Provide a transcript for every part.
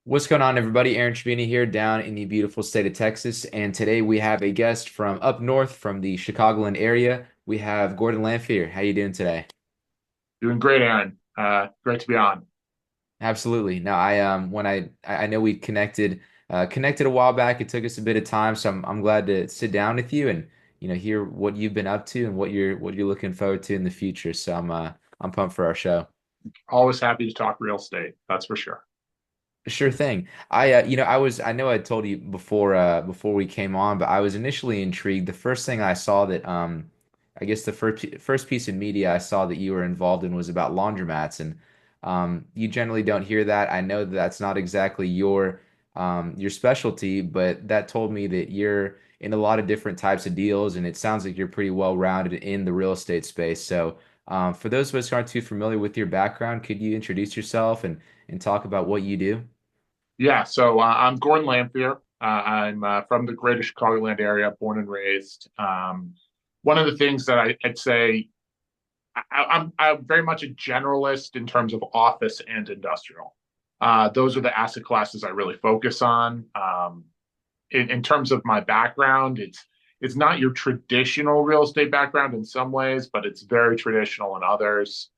What's going on, everybody? Aaron Trevini here down in the beautiful state of Texas. And today we have a guest from up north from the Chicagoland area. We have Gordon Lamphere. How you doing today? Doing great, Aaron. Great to be on. Absolutely. No, I know we connected a while back. It took us a bit of time, so I'm glad to sit down with you and hear what you've been up to and what you're looking forward to in the future. So I'm pumped for our show. Always happy to talk real estate. That's for sure. Sure thing. I know I told you before we came on, but I was initially intrigued. The first thing I saw that I guess the first piece of media I saw that you were involved in was about laundromats, and you generally don't hear that. I know that that's not exactly your specialty, but that told me that you're in a lot of different types of deals, and it sounds like you're pretty well rounded in the real estate space. So, for those of us who aren't too familiar with your background, could you introduce yourself and talk about what you do? Yeah, so I'm Gordon Lamphere. I'm from the greater Chicagoland area, born and raised. One of the things that I'd say I'm very much a generalist in terms of office and industrial. Those are the asset classes I really focus on. In terms of my background, it's not your traditional real estate background in some ways, but it's very traditional in others.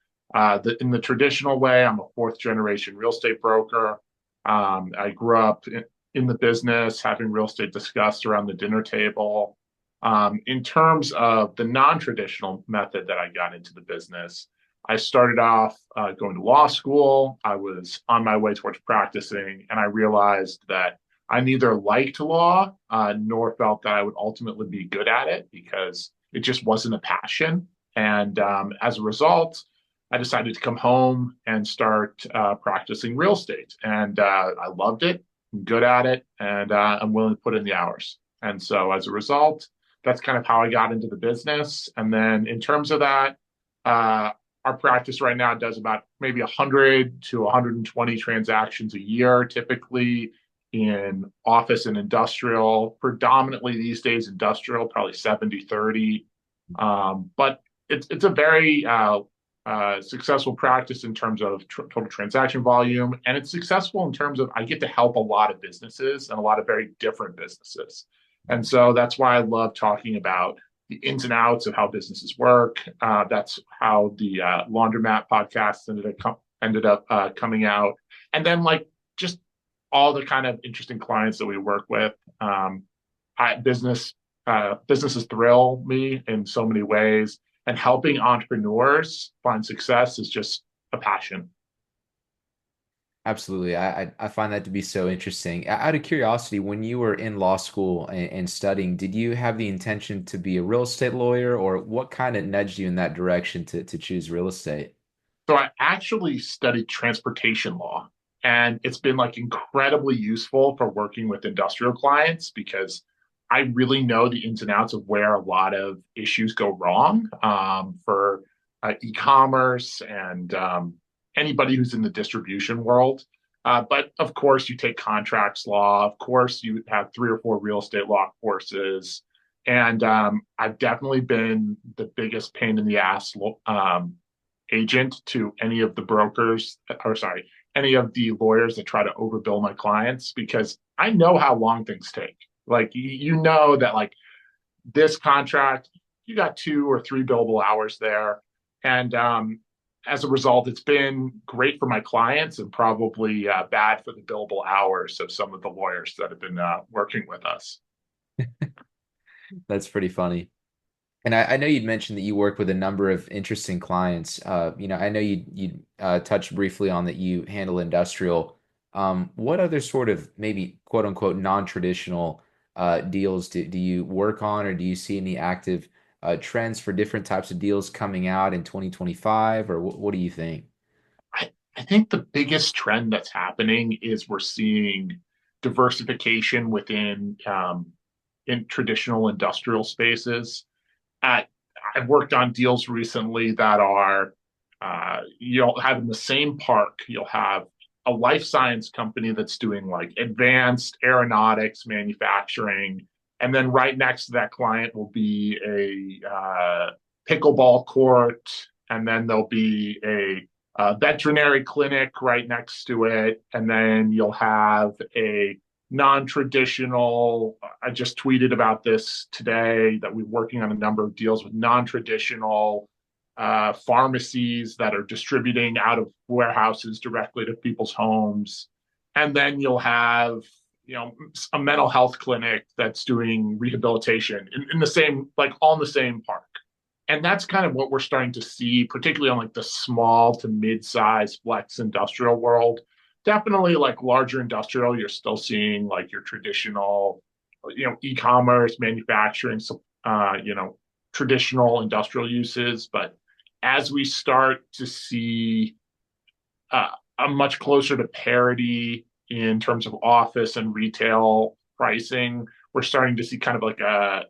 In the traditional way, I'm a fourth generation real estate broker. I grew up in the business, having real estate discussed around the dinner table. In terms of the non-traditional method that I got into the business, I started off going to law school. I was on my way towards practicing, and I realized that I neither liked law nor felt that I would ultimately be good at it because it just wasn't a passion. And as a result, I decided to come home and start practicing real estate. And I loved it, I'm good at it, and I'm willing to put in the hours. And so as a result, that's kind of how I got into the business. And then in terms of that, uh, our practice right now does about maybe 100 to 120 transactions a year, typically in office and industrial, predominantly these days industrial, probably 70-30. But it's a very successful practice in terms of total transaction volume. And it's successful in terms of I get to help a lot of businesses and a lot of very different businesses. And so that's why I love talking about the ins and outs of how businesses work. That's how the Laundromat podcast ended up coming out. And then like just all the kind of interesting clients that we work with. I, business Businesses thrill me in so many ways, and helping entrepreneurs find success is just a passion. Absolutely. I find that to be so interesting. Out of curiosity, when you were in law school and studying, did you have the intention to be a real estate lawyer, or what kind of nudged you in that direction to choose real estate? So I actually studied transportation law, and it's been like incredibly useful for working with industrial clients because I really know the ins and outs of where a lot of issues go wrong for e-commerce and anybody who's in the distribution world. But of course, you take contracts law. Of course, you have three or four real estate law courses. And I've definitely been the biggest pain in the ass agent to any of the brokers, or sorry, any of the lawyers that try to overbill my clients because I know how long things take. Like you know that like this contract, you got 2 or 3 billable hours there, and as a result, it's been great for my clients and probably bad for the billable hours of some of the lawyers that have been working with us. That's pretty funny. And I know you'd mentioned that you work with a number of interesting clients. I know you touched briefly on that you handle industrial. What other sort of maybe quote unquote non-traditional deals do you work on, or do you see any active trends for different types of deals coming out in 2025, or what do you think? I think the biggest trend that's happening is we're seeing diversification within in traditional industrial spaces. At, I've worked on deals recently that are you'll have in the same park, you'll have a life science company that's doing like advanced aeronautics manufacturing, and then right next to that client will be a pickleball court, and then there'll be a a veterinary clinic right next to it, and then you'll have a non-traditional. I just tweeted about this today that we're working on a number of deals with non-traditional pharmacies that are distributing out of warehouses directly to people's homes. And then you'll have, a mental health clinic that's doing rehabilitation in the same, like all in the same park. And that's kind of what we're starting to see, particularly on like the small to mid-size flex industrial world. Definitely like larger industrial, you're still seeing like your traditional, e-commerce, manufacturing, traditional industrial uses. But as we start to see a much closer to parity in terms of office and retail pricing, we're starting to see kind of like a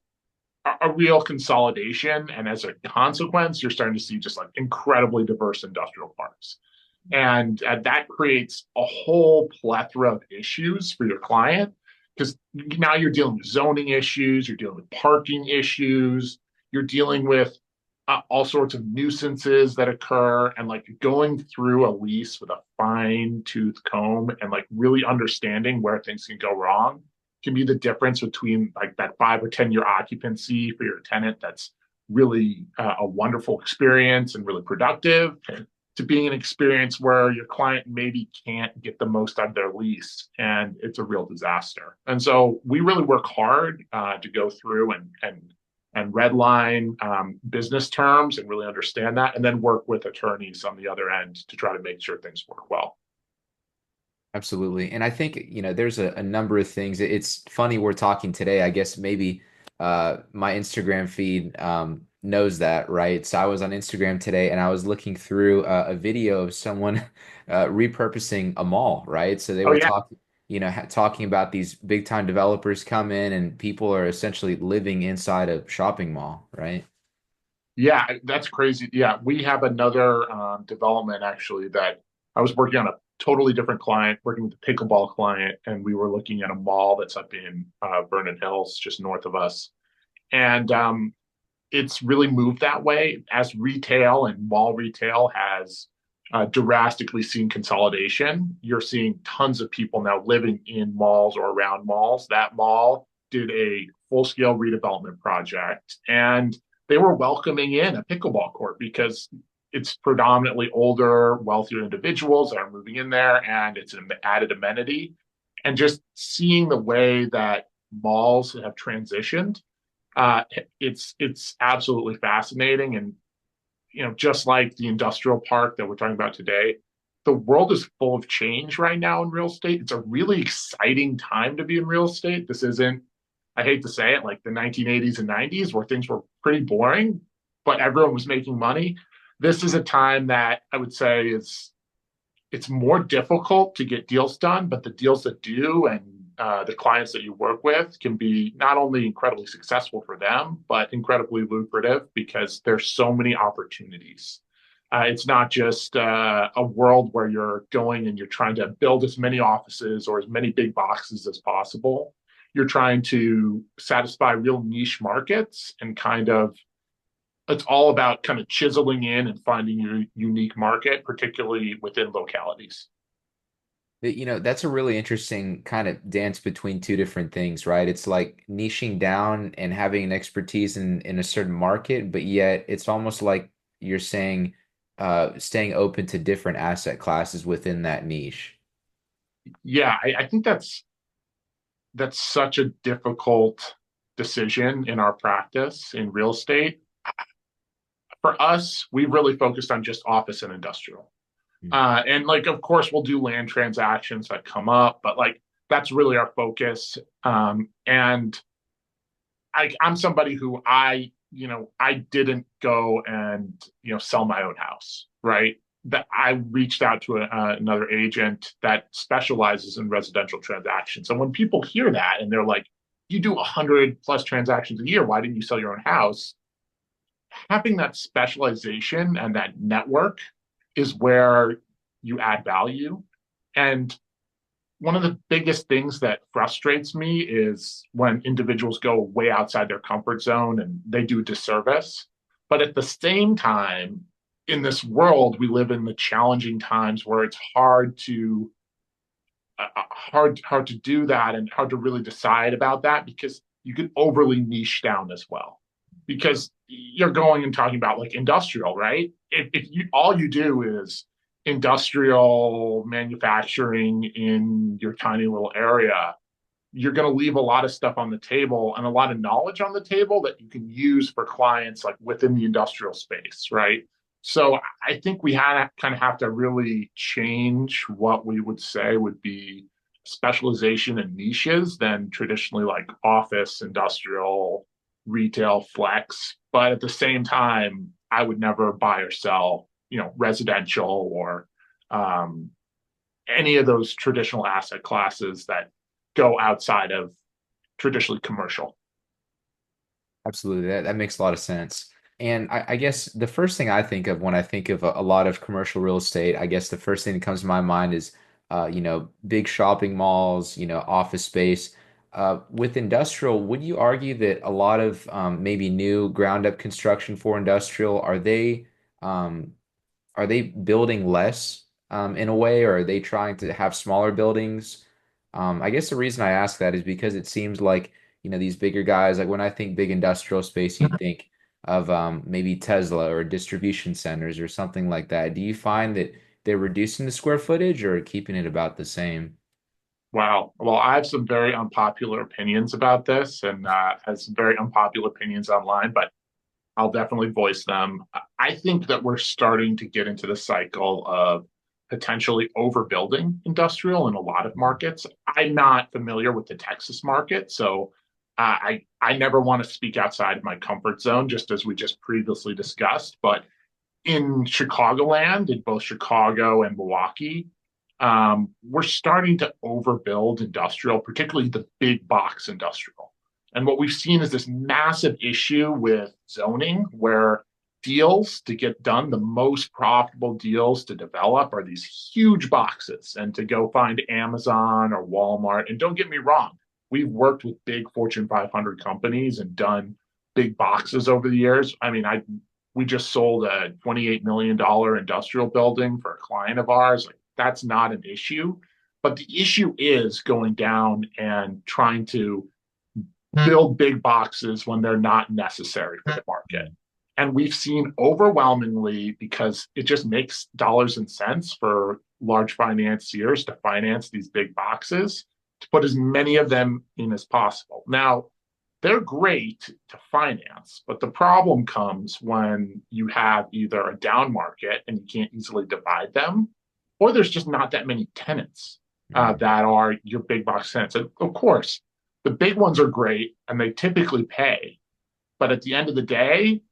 real consolidation. And as a consequence, you're starting to see just like incredibly diverse industrial parks. And that creates a whole plethora of issues for your client because now you're dealing with zoning issues, you're dealing with parking issues, you're dealing with all sorts of nuisances that occur, and like going through a lease with a fine tooth comb and like really understanding where things can go wrong can be the difference between like that 5 or 10 year occupancy for your tenant that's really a wonderful experience and really productive to being an experience where your client maybe can't get the most out of their lease and it's a real disaster. And so we really work hard to go through and redline business terms and really understand that, and then work with attorneys on the other end to try to make sure things work well. Absolutely. And I think, there's a number of things. It's funny we're talking today. I guess maybe my Instagram feed knows that, right? So I was on Instagram today and I was looking through a video of someone repurposing a mall, right? So they Oh were yeah, talking about these big time developers come in and people are essentially living inside a shopping mall, right? yeah, that's crazy. Yeah, we have another development actually that I was working on a totally different client, working with a pickleball client, and we were looking at a mall that's up in Vernon Hills, just north of us. And it's really moved that way as retail and mall retail has drastically seen consolidation. You're seeing tons of people now living in malls or around malls. That mall did a full scale redevelopment project and they were welcoming in a pickleball court because it's predominantly older, wealthier individuals that are moving in there and it's an added amenity. And just seeing the way that malls have transitioned, it's absolutely fascinating. And just like the industrial park that we're talking about today, the world is full of change right now in real estate. It's a really exciting time to be in real estate. This isn't, I hate to say it, like the 1980s and 90s where things were pretty boring, but everyone was making money. This is a time that I would say is it's more difficult to get deals done, but the deals that do and the clients that you work with can be not only incredibly successful for them, but incredibly lucrative because there's so many opportunities. It's not just a world where you're going and you're trying to build as many offices or as many big boxes as possible. You're trying to satisfy real niche markets and kind of it's all about kind of chiseling in and finding your unique market, particularly within localities. That's a really interesting kind of dance between two different things, right? It's like niching down and having an expertise in a certain market, but yet it's almost like you're saying staying open to different asset classes within that niche. Yeah, I think that's such a difficult decision in our practice in real estate. For us, we really focused on just office and industrial. Mm. And like, of course, we'll do land transactions that come up, but like that's really our focus. And I'm somebody who I didn't go and sell my own house, right? That I reached out to another agent that specializes in residential transactions. And when people hear that and they're like, "You do 100+ transactions a year, why didn't you sell your own house?" Having that specialization and that network is where you add value. And one of the biggest things that frustrates me is when individuals go way outside their comfort zone and they do disservice. But at the same time, in this world, we live in the challenging times where it's hard to do that and hard to really decide about that because you can overly niche down as well. Because you're going and talking about like industrial, right? If you all you do is industrial manufacturing in your tiny little area, you're going to leave a lot of stuff on the table and a lot of knowledge on the table that you can use for clients like within the industrial space, right? So I think we had kind of have to really change what we would say would be specialization and niches than traditionally like office, industrial, retail, flex. But at the same time, I would never buy or sell, residential or um, any of those traditional asset classes that go outside of traditionally commercial. Absolutely. That makes a lot of sense. And I guess the first thing I think of when I think of a lot of commercial real estate, I guess the first thing that comes to my mind is, big shopping malls, office space. With industrial, would you argue that a lot of maybe new ground up construction for industrial, um, are they building less in a way, or are they trying to have smaller buildings? I guess the reason I ask that is because it seems like, these bigger guys, like when I think big industrial space, you'd think of maybe Tesla or distribution centers or something like that. Do you find that they're reducing the square footage or keeping it about the same? Wow. Well, I have some very unpopular opinions about this and has some very unpopular opinions online, but I'll definitely voice them. I think that we're starting to get into the cycle of potentially overbuilding industrial in a lot of markets. I'm not familiar with the Texas market, so I never want to speak outside of my comfort zone, just as we just previously discussed. But in Chicagoland, in both Chicago and Milwaukee, we're starting to overbuild industrial, particularly the big box industrial. And what we've seen is this massive issue with zoning where deals to get done, the most profitable deals to develop are these huge boxes and to go find Amazon or Walmart. And don't get me wrong, we've worked with big Fortune 500 companies and done big boxes over the years. I mean, we just sold a $28 million industrial building for a client of ours. Like, that's not an issue. But the issue is going down and trying to build big boxes when they're not necessary for the market. And we've seen overwhelmingly, because it just makes dollars and cents for large financiers to finance these big boxes, to put as many of them in as possible. Now, they're great to finance, but the problem comes when you have either a down market and you can't easily divide them, or there's just not that many tenants Mm. that are your big box tenants. And of course, the big ones are great and they typically pay. But at the end of the day,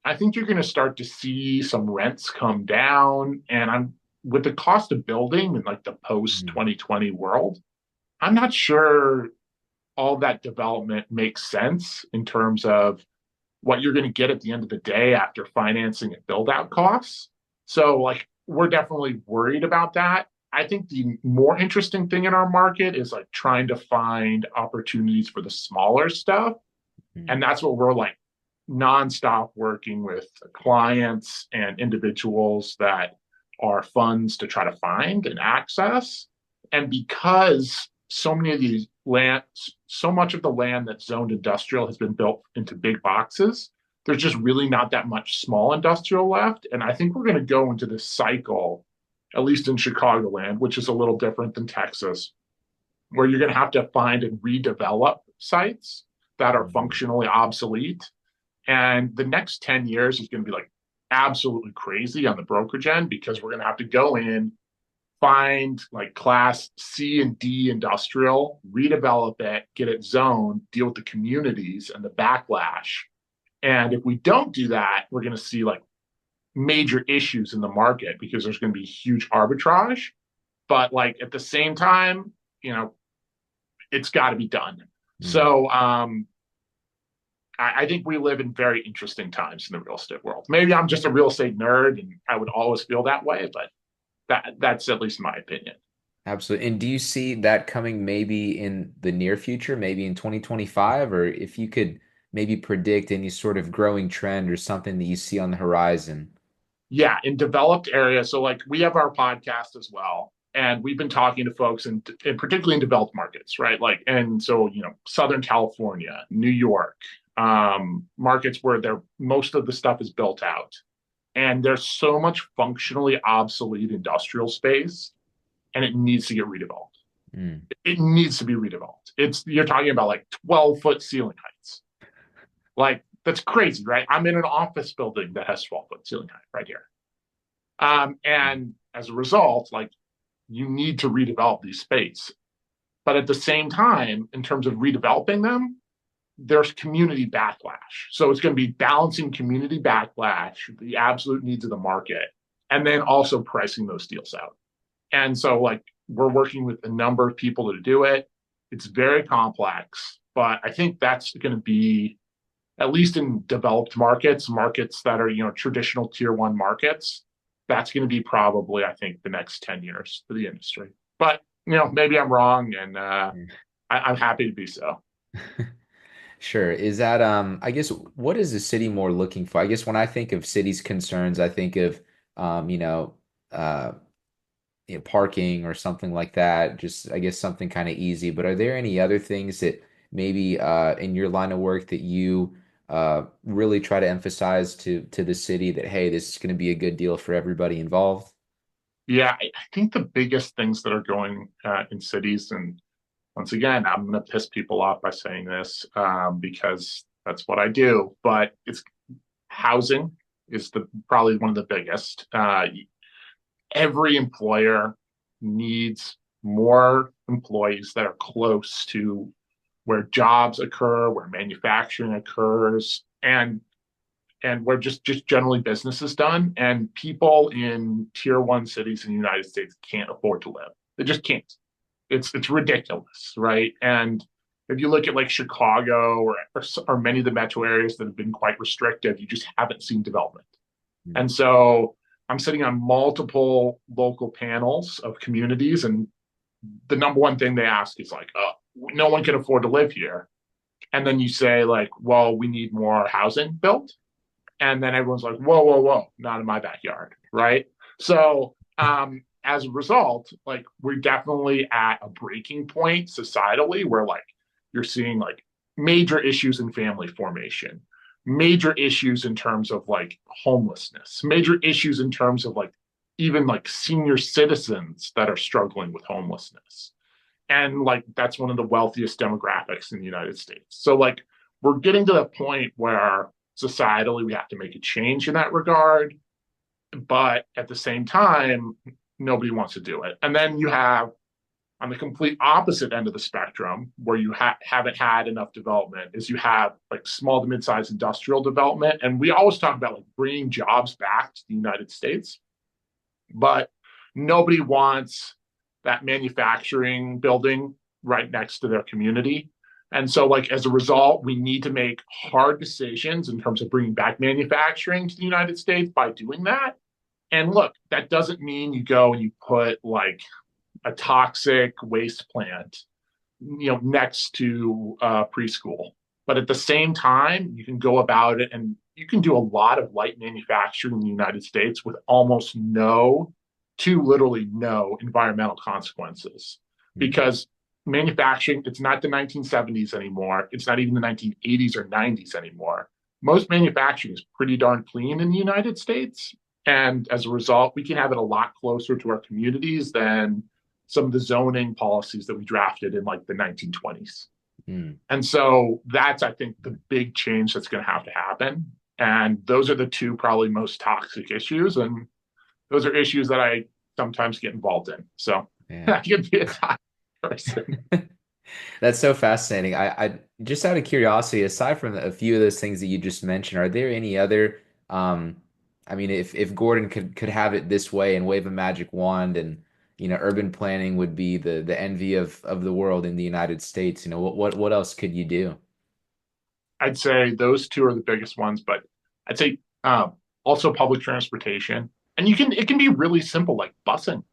I think you're going to start to see some rents come down. And I'm with the cost of building in like the post Mm. 2020 world, I'm not sure all that development makes sense in terms of what you're going to get at the end of the day after financing and build out costs. So, like, we're definitely worried about that. I think the more interesting thing in our market is like trying to find opportunities for the smaller stuff. Mm. And that's what we're like nonstop working with clients and individuals that are funds to try to find and access. And because so many of these land, so much of the land that's zoned industrial has been built into big boxes, there's just really not that much small industrial left. And I think we're going to go into this cycle, at least in Chicagoland, which is a little different than Texas, where you're going to have to find and redevelop sites that are Mm. functionally obsolete. And the next 10 years is going to be like absolutely crazy on the brokerage end because we're going to have to go in, find like class C and D industrial, redevelop it, get it zoned, deal with the communities and the backlash. And if we don't do that, we're going to see like major issues in the market because there's going to be huge arbitrage. But like at the same time, you know, it's got to be done. Mm. So I think we live in very interesting times in the real estate world. Maybe I'm just a real estate nerd and I would always feel that way, but that's at least my opinion. Absolutely. And do you see that coming maybe in the near future, maybe in 2025, or if you could maybe predict any sort of growing trend or something that you see on the horizon? Yeah, in developed areas. So like we have our podcast as well. And we've been talking to folks in particularly in developed markets, right? Like, and so, Southern California, New York, markets where most of the stuff is built out. And there's so much functionally obsolete industrial space, and it needs to get redeveloped. Mm. It needs to be redeveloped. You're talking about like 12-foot ceiling heights. Like that's crazy, right? I'm in an office building that has 12-foot ceiling height right here. And as a result, like you need to redevelop these space. But at the same time, in terms of redeveloping them, there's community backlash. So it's going to be balancing community backlash, the absolute needs of the market, and then also pricing those deals out. And so, like, we're working with a number of people to do it. It's very complex, but I think that's going to be, at least in developed markets, markets that are, traditional tier one markets, that's going to be probably, I think, the next 10 years for the industry. But, maybe I'm wrong, and I'm happy to be so. Sure. Is that I guess what is the city more looking for? I guess when I think of cities concerns, I think of um, you know, uh parking or something like that. Just I guess something kind of easy. But are there any other things that maybe in your line of work that you really try to emphasize to the city that hey, this is going to be a good deal for everybody involved? Yeah, I think the biggest things that are going in cities, and once again, I'm going to piss people off by saying this because that's what I do, but it's housing is the probably one of the biggest. Every employer needs more employees that are close to where jobs occur, where manufacturing occurs, and where just generally business is done. And people in tier one cities in the United States can't afford to live. They just can't. It's ridiculous, right? And if you look at like Chicago or many of the metro areas that have been quite restrictive, you just haven't seen development. Mm. And so I'm sitting on multiple local panels of communities, and the number one thing they ask is like, "Oh, no one can afford to live here." And then you say like, "Well, we need more housing built," and then everyone's like, "Whoa, whoa, whoa, not in my backyard," right? So as a result, like we're definitely at a breaking point societally where like you're seeing like major issues in family formation, major issues in terms of like homelessness, major issues in terms of like even like senior citizens that are struggling with homelessness. And like that's one of the wealthiest demographics in the United States. So like we're getting to the point where societally we have to make a change in that regard, but at the same time nobody wants to do it. And then you have on the complete opposite end of the spectrum where you haven't had enough development is you have like small to mid-sized industrial development, and we always talk about like bringing jobs back to the United States, but nobody wants that manufacturing building right next to their community. And so, like, as a result, we need to make hard decisions in terms of bringing back manufacturing to the United States by doing that. And look, that doesn't mean you go and you put like a toxic waste plant, next to preschool. But at the same time, you can go about it and you can do a lot of light manufacturing in the United States with almost no, to literally no environmental consequences. Mm. Because manufacturing, it's not the 1970s anymore. It's not even the 1980s or 90s anymore. Most manufacturing is pretty darn clean in the United States. And as a result, we can have it a lot closer to our communities than some of the zoning policies that we drafted in like the 1920s. Mm. And so that's, I think, the big change that's going to have to happen. And those are the two probably most toxic issues. And those are issues that I sometimes get involved in. So Yeah. I can be a toxic person. That's so fascinating. I just out of curiosity, aside from a few of those things that you just mentioned, are there any other I mean if Gordon could have it this way and wave a magic wand and urban planning would be the envy of the world in the United States, what else could you do? I'd say those two are the biggest ones, but I'd say also public transportation. And it can be really simple, like busing,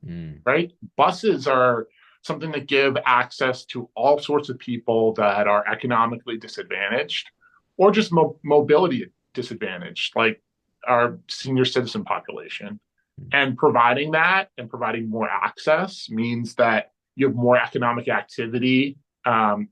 Mm. right? Buses are something that give access to all sorts of people that are economically disadvantaged or just mobility disadvantaged. Like our senior citizen population. And providing that and providing more access means that you have more economic activity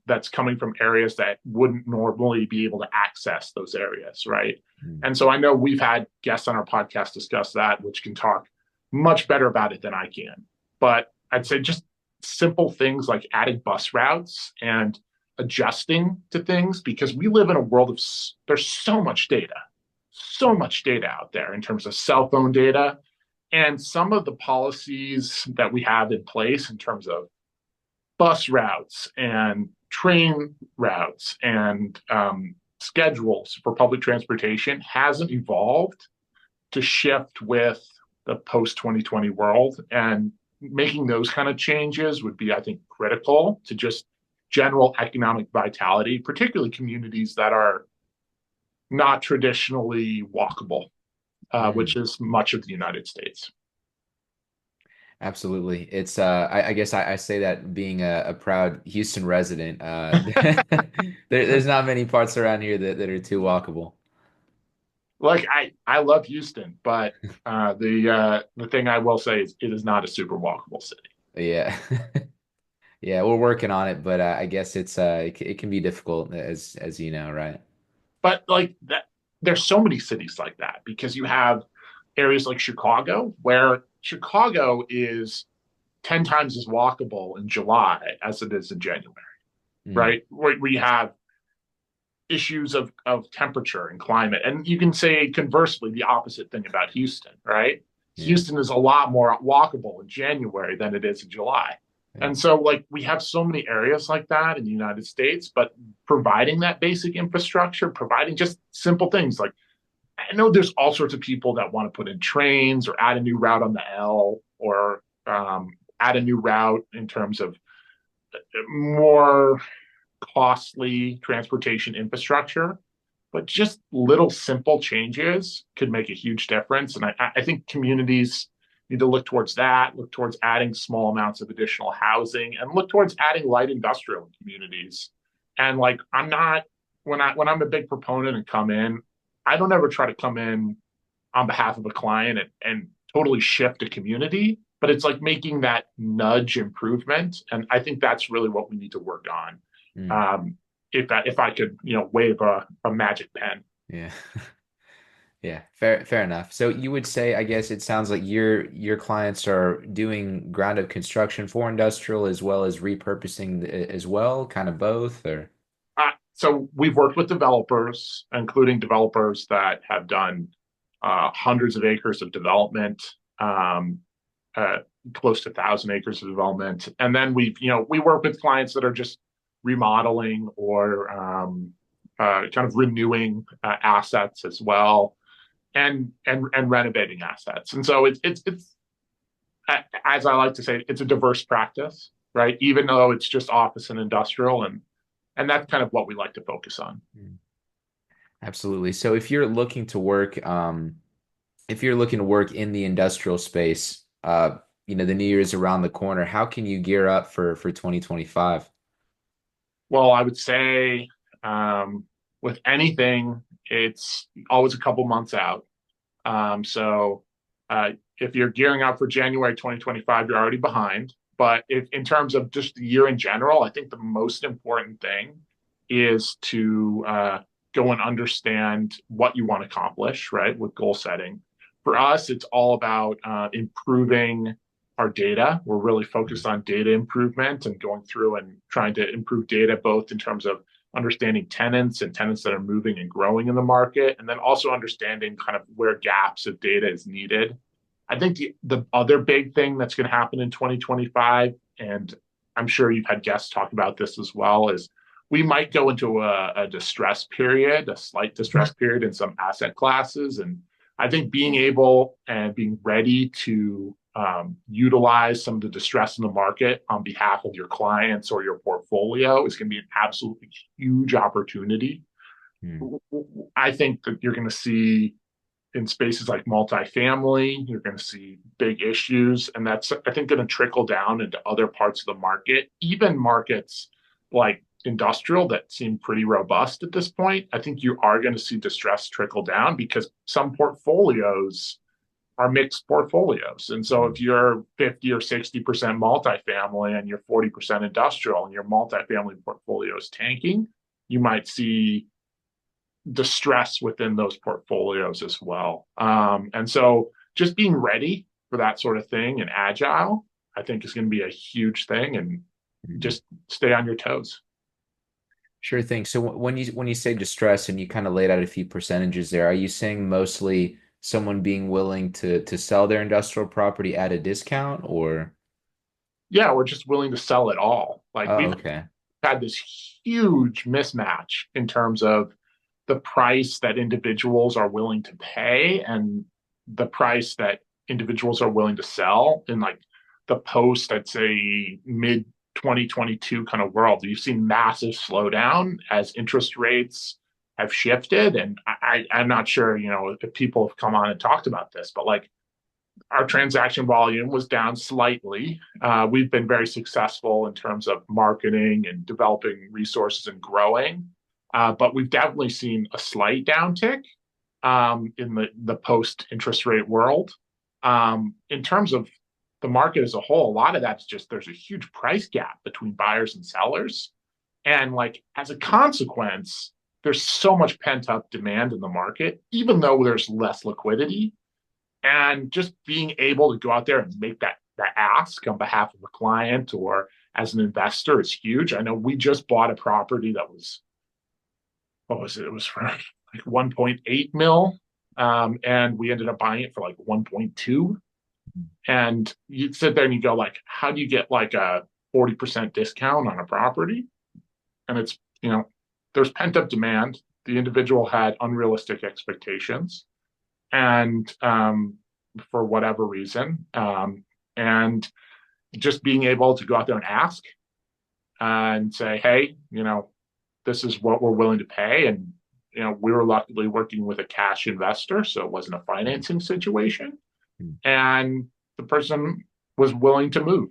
that's coming from areas that wouldn't normally be able to access those areas, right? Mm. And so I know we've had guests on our podcast discuss that, which can talk much better about it than I can. But I'd say just simple things like adding bus routes and adjusting to things because we live in a world of there's so much data out there in terms of cell phone data and some of the policies that we have in place in terms of bus routes and train routes and schedules for public transportation hasn't evolved to shift with the post 2020 world. And making those kind of changes would be, I think, critical to just general economic vitality, particularly communities that are not traditionally walkable, which Mm. is much of the United States. Absolutely. It's I guess I say that being a proud Houston resident, there's not many parts around here that are too walkable. Like I love Houston, but the thing I will say is it is not a super walkable city. Yeah. Yeah, we're working on it, but I guess it can be difficult as you know, right? But like that, there's so many cities like that because you have areas like Chicago, where Chicago is 10 times as walkable in July as it is in January, Mm. right? Where you have issues of temperature and climate. And you can say conversely the opposite thing about Houston, right? Yeah. Houston is a lot more walkable in January than it is in July. Yeah. And so, like, we have so many areas like that in the United States, but providing that basic infrastructure, providing just simple things like I know there's all sorts of people that want to put in trains or add a new route on the L or add a new route in terms of more costly transportation infrastructure, but just little simple changes could make a huge difference. And I think communities need to look towards that, look towards adding small amounts of additional housing, and look towards adding light industrial in communities. And like I'm not when I'm a big proponent and come in, I don't ever try to come in on behalf of a client and totally shift a community, but it's like making that nudge improvement. And I think that's really what we need to work on. Mm. Um, if I could, wave a magic pen. Yeah. Yeah, fair enough. So you would say, I guess it sounds like your clients are doing ground up construction for industrial as well as repurposing as well, kind of both, or So we've worked with developers, including developers that have done hundreds of acres of development, um, uh, close to 1,000 acres of development, and then we work with clients that are just remodeling or kind of renewing assets as well, and renovating assets. And so it's as I like to say, it's a diverse practice, right? Even though it's just office and industrial, and that's kind of what we like to focus on. Mm. Absolutely. So if you're looking to work in the industrial space, the new year is around the corner. How can you gear up for 2025? Well, I would say with anything, it's always a couple months out. So if you're gearing up for January 2025, you're already behind. But if in terms of just the year in general, I think the most important thing is to go and understand what you want to accomplish, right, with goal setting. For us, it's all about improving our data. We're really focused on data improvement and going through and trying to improve data both in terms of understanding tenants and tenants that are moving and growing in the market, and then also understanding kind of where gaps of data is needed. I think the other big thing that's going to happen in 2025, and I'm sure you've had guests talk about this as well, is we might go into a distress period, a slight distress period in some asset classes. And I think being able and being ready to utilize some of the distress in the market on behalf of your clients or your portfolio is going to be an absolutely huge opportunity. Hmm. I think that you're going to see in spaces like multifamily, you're going to see big issues, and that's I think going to trickle down into other parts of the market, even markets like industrial that seem pretty robust at this point. I think you are going to see distress trickle down because some portfolios are mixed portfolios. And so if you're 50 or 60% multifamily and you're 40% industrial and your multifamily portfolio is tanking, you might see distress within those portfolios as well. And so just being ready for that sort of thing and agile, I think is going to be a huge thing, and Mhm. just stay on your toes. Sure thing. So when you say distress and you kind of laid out a few percentages there, are you saying mostly someone being willing to sell their industrial property at a discount or Yeah, we're just willing to sell it all. Like oh we've okay. had this huge mismatch in terms of the price that individuals are willing to pay and the price that individuals are willing to sell in like the post, I'd say mid 2022 kind of world. You've seen massive slowdown as interest rates have shifted. And I'm not sure, if people have come on and talked about this, but like our transaction volume was down slightly. We've been very successful in terms of marketing and developing resources and growing, but we've definitely seen a slight downtick in the post interest rate world. In terms of the market as a whole, a lot of that's just there's a huge price gap between buyers and sellers. And like as a consequence, there's so much pent up demand in the market, even though there's less liquidity, and just being able to go out there and make that ask on behalf of a client or as an investor is huge. I know we just bought a property that was, what was it? It was for like 1.8 mil. And we ended up buying it for like 1.2. And you sit there and you go like, how do you get like a 40% discount on a property? And it's, there's pent up demand. The individual had unrealistic expectations, and for whatever reason, and just being able to go out there and ask and say, hey, this is what we're willing to pay. And, we were luckily working with a cash investor, so it wasn't a financing situation. And the person was willing to move.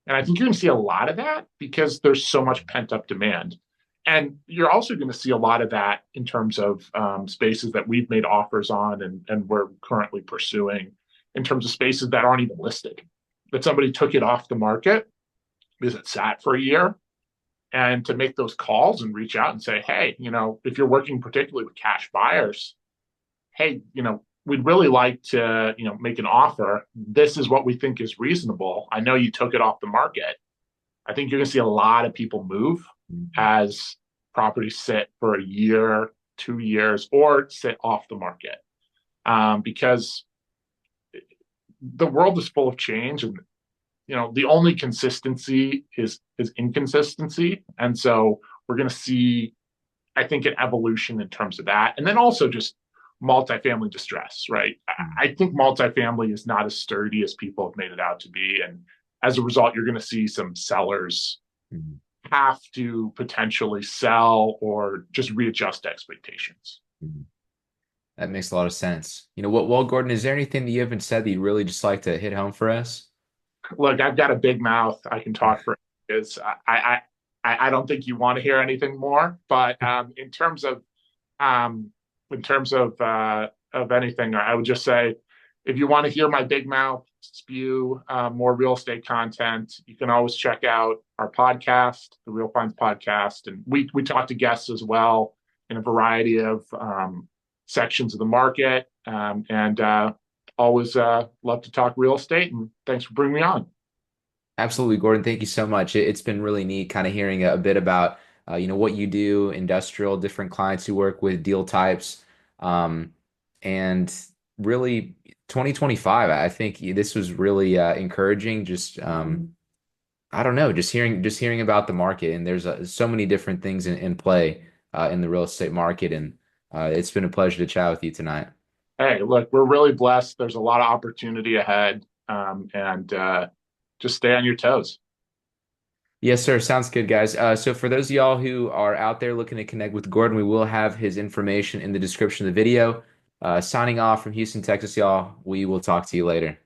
And I think you're going to see a lot of that because there's so much pent up demand. And you're also going to see a lot of that in terms of spaces that we've made offers on and we're currently pursuing in terms of spaces that aren't even listed, that somebody took it off the market because it sat for a year. And to make those calls and reach out and say, hey, if you're working particularly with cash buyers, hey, we'd really like to, make an offer. This is what we think is reasonable. I know you took it off the market. I think you're going to see a lot of people move as properties sit for a year, 2 years, or sit off the market, because the world is full of change, and the only consistency is inconsistency, and so we're going to see, I think, an evolution in terms of that, and then also just multifamily distress, right? I think multifamily is not as sturdy as people have made it out to be, and as a result, you're going to see some sellers have to potentially sell or just readjust expectations. That makes a lot of sense. You know what, well, Gordon, is there anything that you haven't said that you'd really just like to hit home for us? Look, I've got a big mouth. I can talk for is I don't think you want to hear anything more. But um, of anything, I would just say if you want to hear my big mouth spew more real estate content, you can always check out our podcast, the Real Finds podcast, and we talk to guests as well in a variety of sections of the market, and always love to talk real estate. And thanks for bringing me on. Absolutely, Gordon. Thank you so much. It's been really neat kind of hearing a bit about what you do, industrial, different clients you work with, deal types, um, and really 2025. I think this was really encouraging. Just I don't know, just hearing about the market, and there's so many different things in play in the real estate market, and it's been a pleasure to chat with you tonight. Hey, look, we're really blessed. There's a lot of opportunity ahead, and just stay on your toes. Yes, sir. Sounds good, guys. So for those of y'all who are out there looking to connect with Gordon, we will have his information in the description of the video. Signing off from Houston, Texas, y'all. We will talk to you later.